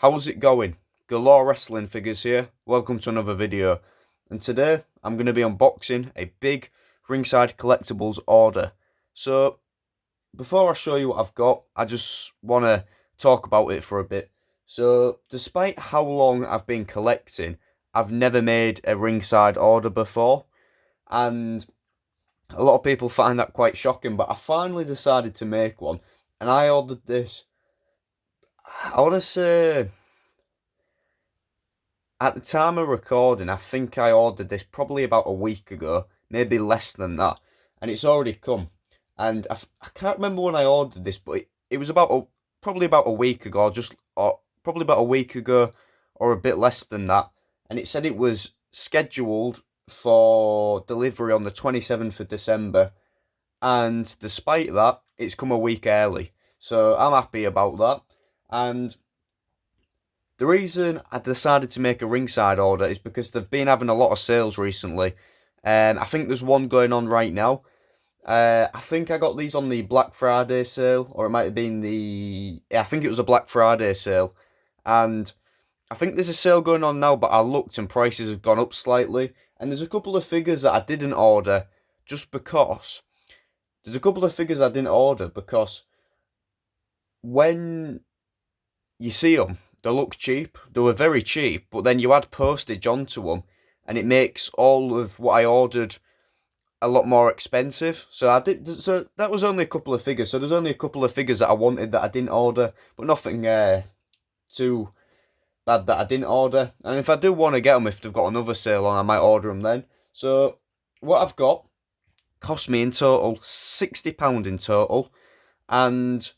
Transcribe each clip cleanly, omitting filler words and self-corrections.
How's it going? Galore Wrestling Figures here. Welcome to another video. And today I'm going to be unboxing a big Ringside Collectibles order. So before I show you what I've got, I just want to talk about it for a bit. So despite how long I've been collecting, I've never made a Ringside order before. And a lot of people find that quite shocking, but I finally decided to make one. And I ordered this, I want to say, at the time of recording, I think I ordered this probably about a week ago, maybe less than that, and it's already come. And I can't remember when I ordered this, but it was probably about a week ago, probably about a week ago, or a bit less than that. And it said it was scheduled for delivery on the 27th of December, and despite that, it's come a week early. So I'm happy about that. And the reason I decided to make a Ringside order is because they've been having a lot of sales recently. I think there's one going on right now. I think I got these on the Black Friday sale, or it might have been I think it was a Black Friday sale. And I think there's a sale going on now, but I looked and prices have gone up slightly. And there's a couple of figures that I didn't order just because. There's a couple of figures I didn't order because when you see them, they look cheap. They were very cheap, but then you add postage onto them, and it makes all of what I ordered a lot more expensive. So that was only a couple of figures. So there's only a couple of figures that I wanted that I didn't order, but nothing too bad that I didn't order. And if I do want to get them, if they've got another sale on, I might order them then. So what I've got cost me in total £60 in total, and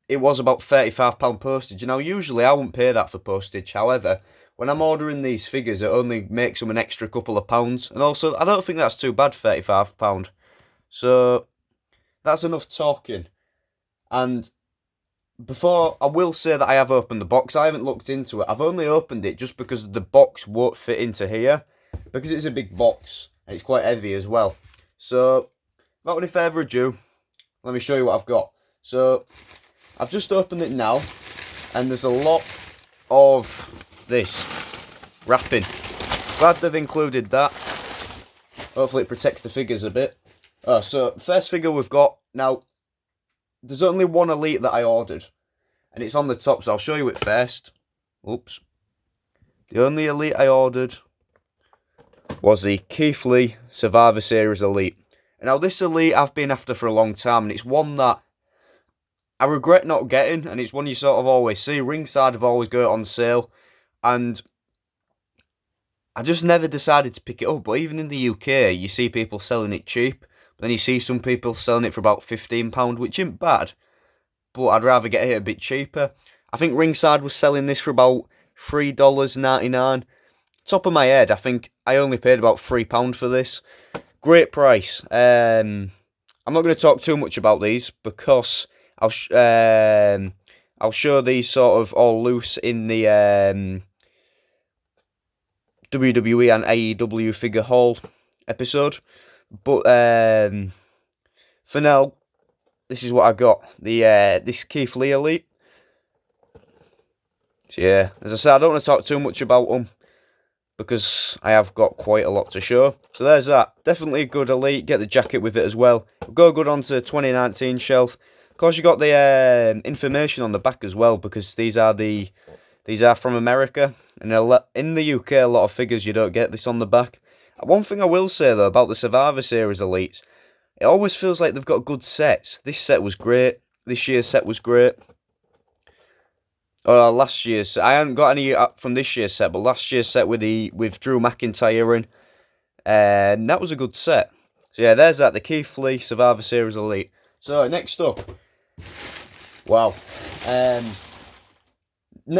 it was about £35 postage. Now, usually I wouldn't pay that for postage. However, when I'm ordering these figures, it only makes them an extra couple of pounds. And also, I don't think that's too bad, £35. So, that's enough talking. And before, I will say that I have opened the box. I haven't looked into it. I've only opened it just because the box won't fit into here, because it's a big box, and it's quite heavy as well. So, without any further ado, let me show you what I've got. So, I've just opened it now, and there's a lot of this wrapping. Glad they've included that. Hopefully it protects the figures a bit. So first figure we've got. Now, there's only one Elite that I ordered, and it's on the top, so I'll show you it first. Oops. The only Elite I ordered was the Keith Lee Survivor Series Elite. And now this Elite I've been after for a long time, and it's one that I regret not getting, and it's one you sort of always see. Ringside have always got it on sale, and I just never decided to pick it up. But even in the UK, you see people selling it cheap, but then you see some people selling it for about £15, which isn't bad, but I'd rather get it a bit cheaper. I think Ringside was selling this for about $3.99. Top of my head, I think I only paid about £3 for this. Great price. I'm not going to talk too much about these because I'll show these sort of all loose in the WWE and AEW figure haul episode. But for now, this is what I got. This Keith Lee Elite. So yeah, as I said, I don't want to talk too much about them because I have got quite a lot to show. So there's that. Definitely a good Elite. Get the jacket with it as well. Go good onto the 2019 shelf. Of course, you got the information on the back as well, because these are from America, and in the UK, a lot of figures you don't get this on the back. One thing I will say though about the Survivor Series Elites, it always feels like they've got good sets. This set was great. This year's set was great. Last year's, I haven't got any from this year's set, but last year's set with Drew McIntyre in, and that was a good set. So yeah, there's that, the Keith Lee Survivor Series Elite. So next up. Wow.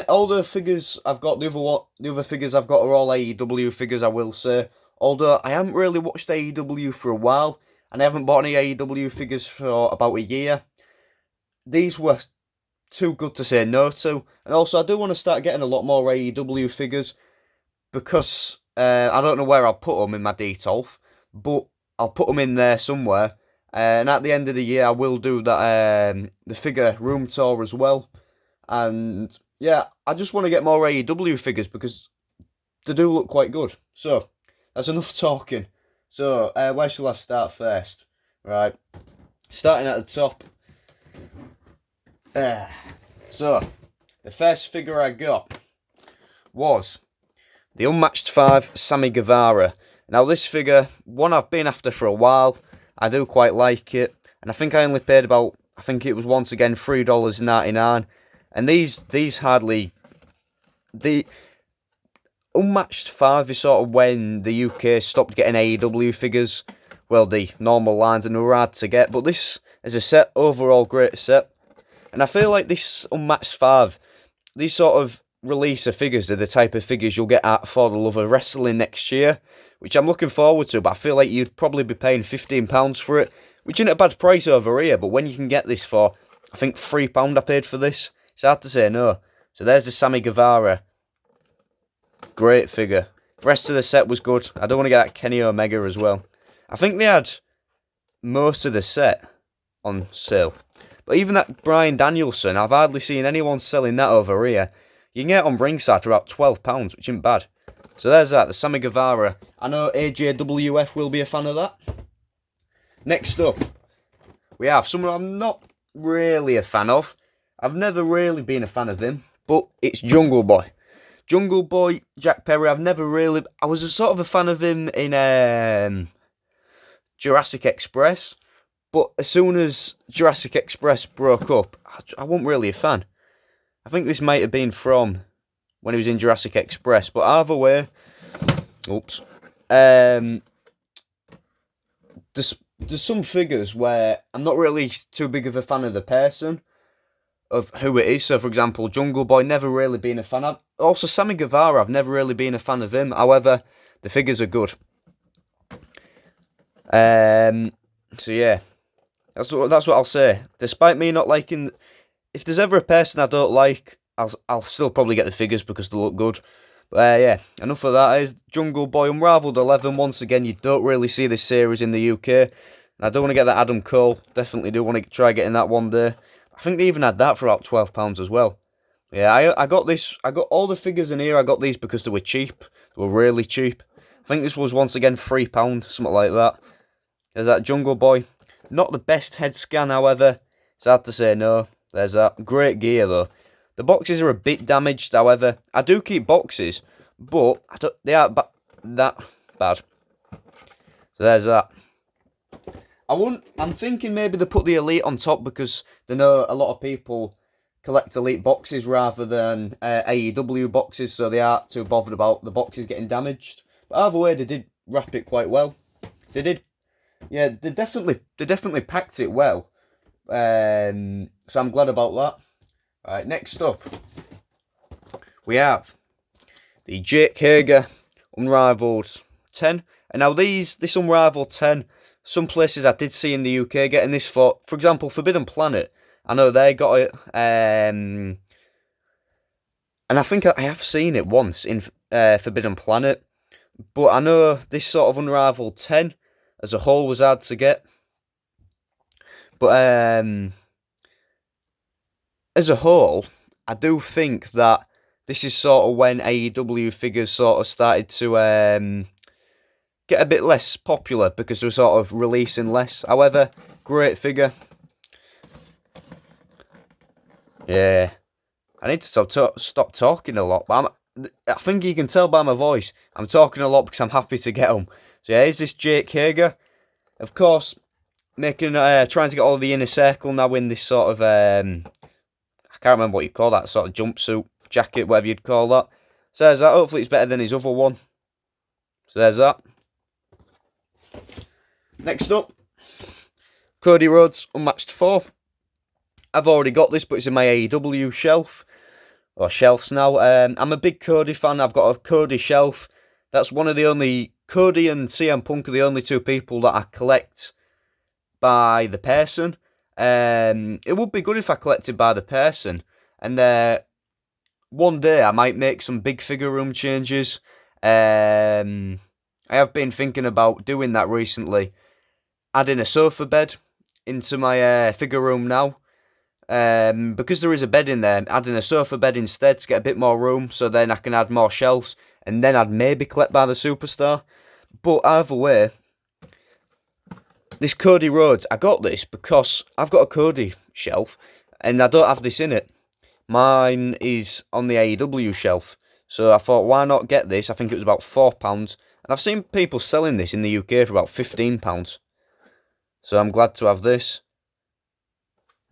All the figures I've got, the other figures I've got are all AEW figures, I will say. Although I haven't really watched AEW for a while, and I haven't bought any AEW figures for about a year. These were too good to say no to. And also, I do want to start getting a lot more AEW figures, because I don't know where I'll put them in my Detolf, but I'll put them in there somewhere. And at the end of the year, I will do that the figure room tour as well. And yeah, I just want to get more AEW figures because they do look quite good. So that's enough talking. So where shall I start first? Right, starting at the top. Uh, so the first figure I got was the Unmatched Five Sammy Guevara. Now this figure, one I've been after for a while. I do quite like it, and I think I only paid about, I think it was once again $3.99, and these hardly, the Unmatched Five is sort of when the UK stopped getting AEW figures. Well, the normal lines, and they were hard to get, but this is a set, overall great set, and I feel like this Unmatched Five, these sort of release of figures are the type of figures you'll get at For the Love of Wrestling next year, which I'm looking forward to, but I feel like you'd probably be paying £15 for it, which isn't a bad price over here, but when you can get this for, I think £3 I paid for this, it's hard to say no. So there's the Sammy Guevara. Great figure. The rest of the set was good. I don't want to get that Kenny Omega as well. I think they had most of the set on sale. But even that Bryan Danielson, I've hardly seen anyone selling that over here. You can get it on Ringside for about £12, which isn't bad. So there's that, the Sammy Guevara. I know AJWF will be a fan of that. Next up, we have someone I'm not really a fan of. I've never really been a fan of him, but it's Jungle Boy. Jungle Boy, Jack Perry, I've never really... I was a sort of a fan of him in Jurassic Express, but as soon as Jurassic Express broke up, I wasn't really a fan. I think this might have been from when he was in Jurassic Express, but either way... Oops. There's some figures where I'm not really too big of a fan of the person, of who it is. So, for example, Jungle Boy, never really been a fan of. Also, Sammy Guevara, I've never really been a fan of him. However, the figures are good. So yeah, that's what I'll say. Despite me not liking, if there's ever a person I don't like, I'll still probably get the figures because they look good. But yeah, enough of that. Is Jungle Boy Unraveled 11. Once again, you don't really see this series in the UK. And I don't want to get that Adam Cole. Definitely do want to try getting that one day. I think they even had that for about £12 as well. Yeah, I got this. I got all the figures in here. I got these because they were cheap. They were really cheap. I think this was once again £3, something like that. There's that Jungle Boy. Not the best head scan, however. It's hard to say no. There's that. Great gear, though. The boxes are a bit damaged, however. I do keep boxes, but they aren't that bad. So there's that. I'm thinking maybe they put the Elite on top because they know a lot of people collect Elite boxes rather than AEW boxes, so they aren't too bothered about the boxes getting damaged. But either way, they did wrap it quite well. They did. Yeah, they definitely packed it well. So I'm glad about that. Right, next up, we have the Jake Hager Unrivaled 10. And now this Unrivaled 10, some places I did see in the UK getting this for example, Forbidden Planet. I know they got it, and I think I have seen it once in Forbidden Planet. But I know this sort of Unrivaled 10 as a whole was hard to get. But as a whole, I do think that this is sort of when AEW figures sort of started to get a bit less popular because they were sort of releasing less. However, great figure. Yeah, I need to stop talking a lot. But I think you can tell by my voice, I'm talking a lot because I'm happy to get them. So yeah, here's this Jake Hager. Of course, trying to get all of the inner circle now in this sort of I can't remember what you call that, sort of jumpsuit, jacket, whatever you'd call that. So there's that. Hopefully it's better than his other one. So there's that. Next up, Cody Rhodes Unmatched Four. I've already got this, but it's in my AEW shelf. Or shelves now. I'm a big Cody fan. I've got a Cody shelf. That's one of the only... Cody and CM Punk are the only two people that I collect by the person. It would be good if I collected by the person. And one day I might make some big figure room changes. I have been thinking about doing that recently. Adding a sofa bed into my figure room now. Because there is a bed in there, adding a sofa bed instead to get a bit more room, so then I can add more shelves, and then I'd maybe collect by the Superstar. But either way, this Cody Rhodes, I got this because I've got a Cody shelf, and I don't have this in it. Mine is on the AEW shelf, so I thought, why not get this? I think it was about £4, and I've seen people selling this in the UK for about £15. So I'm glad to have this.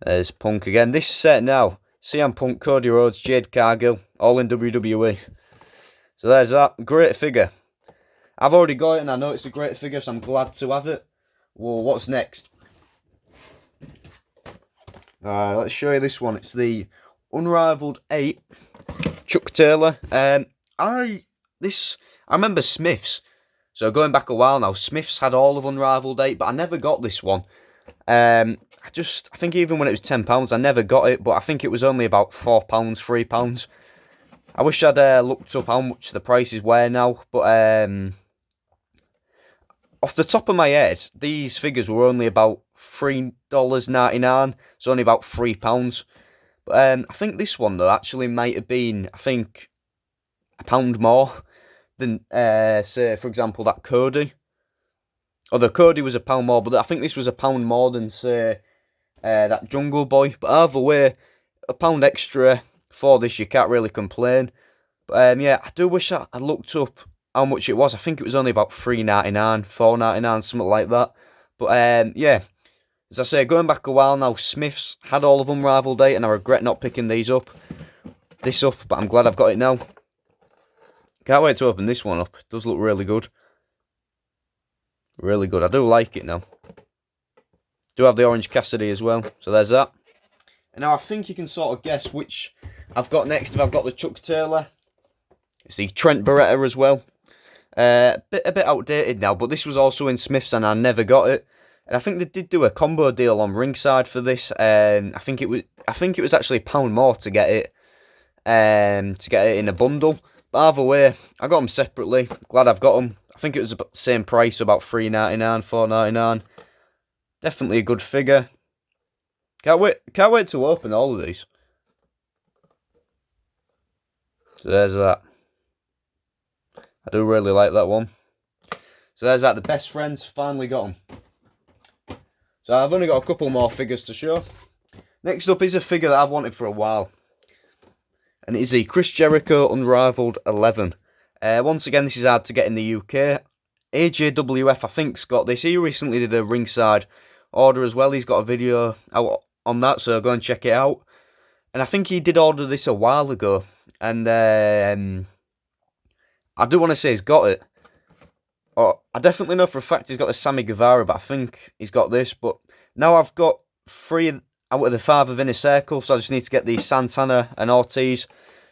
There's Punk again. This set now, CM Punk, Cody Rhodes, Jade Cargill, all in WWE. So there's that. Great figure. I've already got it and I know it's a great figure, so I'm glad to have it. Well, what's next? Let's show you this one. It's the Unrivaled 8 Chuck Taylor. I remember Smiths. So going back a while now, Smiths had all of Unrivaled 8, but I never got this one. I think even when it was £10, I never got it, but I think it was only about £4, £3. I wish I'd looked up how much the prices were now, but off the top of my head, these figures were only about $3.99, so only about £3. But I think this one though actually might have been, I think, £1 more than say for example that Cody. Although Cody was £1 more, but I think this was £1 more than say that Jungle Boy. But either way, £1 extra for this, you can't really complain. But yeah, I do wish I looked up how much it was. I think it was only about $3.99, $4.99, something like that. But yeah, as I say, going back a while now, Smiths had all of Unrivaled 8, and I regret not picking this up. But I'm glad I've got it now. Can't wait to open this one up. It does look really good. Really good. I do like it now. Do have the Orange Cassidy as well. So there's that. And now I think you can sort of guess which I've got next. If I've got the Chuck Taylor. It's the Trent Beretta as well. A bit outdated now, but this was also in Smiths and I never got it. And I think they did do a combo deal on Ringside for this. I think it was actually £1 more to get it. To get it in a bundle. But either way, I got them separately. Glad I've got them. I think it was about the same price, about $3.99, $4.99. Definitely a good figure. Can't wait to open all of these. So there's that. I do really like that one. So there's that. The best friends finally got them. So I've only got a couple more figures to show. Next up is a figure that I've wanted for a while. And it is the Chris Jericho Unrivaled 11. Once again, this is hard to get in the UK. AJWF, I think, has got this. He recently did a Ringside order as well. He's got a video out on that, so go and check it out. And I think he did order this a while ago. And I do want to say he's got it. Or I definitely know for a fact he's got the Sammy Guevara, but I think he's got this. But now I've got 3 out of the 5 of Inner Circle, so I just need to get the Santana and Ortiz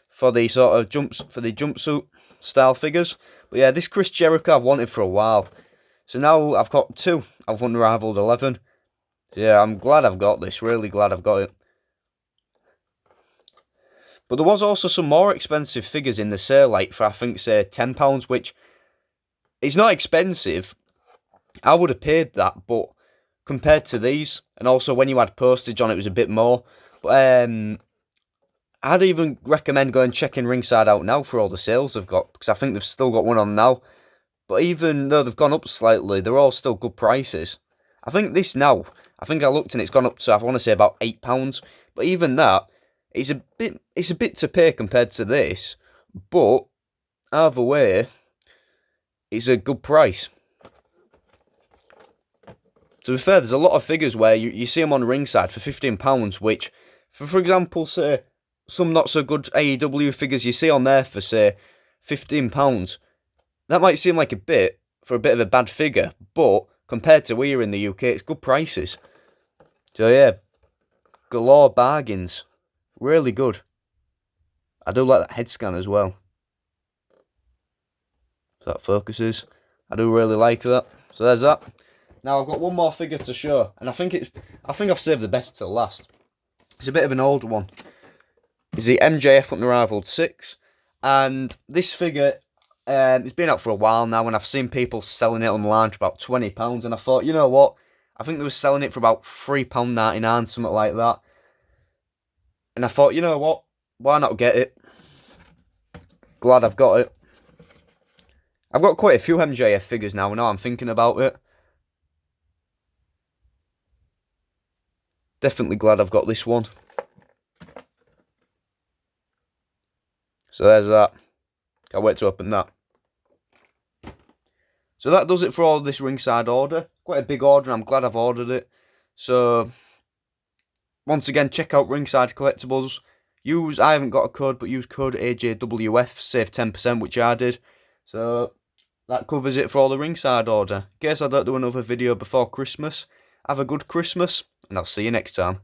for the sort of jumpsuit style figures. But yeah, this Chris Jericho I've wanted for a while. So now I've got 2 of Unrivaled 11. So yeah, I'm glad I've got this. Really glad I've got it. But there was also some more expensive figures in the sale, like for I think say £10, which is not expensive. I would have paid that, but compared to these, and also when you had postage on it was a bit more. But I'd even recommend going checking Ringside out now for all the sales they've got, because I think they've still got one on now. But even though they've gone up slightly, they're all still good prices. I think this now, I think I looked and it's gone up to, I want to say about £8. But even that, it's a bit to pay compared to this. But either way, it's a good price. To be fair, there's a lot of figures where you see them on Ringside for £15, which, for example, say, some not so good AEW figures you see on there for, say, £15. That might seem like a bit of a bad figure, but compared to here in the UK, it's good prices. So yeah, galore bargains. Really good. I do like that head scan as well. So that focuses. I do really like that. So there's that. Now I've got one more figure to show, and I think I've saved the best till last. It's a bit of an older one. It's the MJF Unrivaled 6, and this figure it's been out for a while now, and I've seen people selling it online for about £20, and I thought, you know what? I think they were selling it for about £3.99, something like that. And I thought, you know what? Why not get it? Glad I've got it. I've got quite a few MJF figures now I'm thinking about it. Definitely glad I've got this one. So there's that. Can't wait to open that. So that does it for all this ringside order. Quite a big order, I'm glad I've ordered it. So, once again, check out Ringside Collectibles. I haven't got a code, but use code AJWF, save 10%, which I did. So, that covers it for all the ringside order. In case I don't do another video before Christmas, have a good Christmas, and I'll see you next time.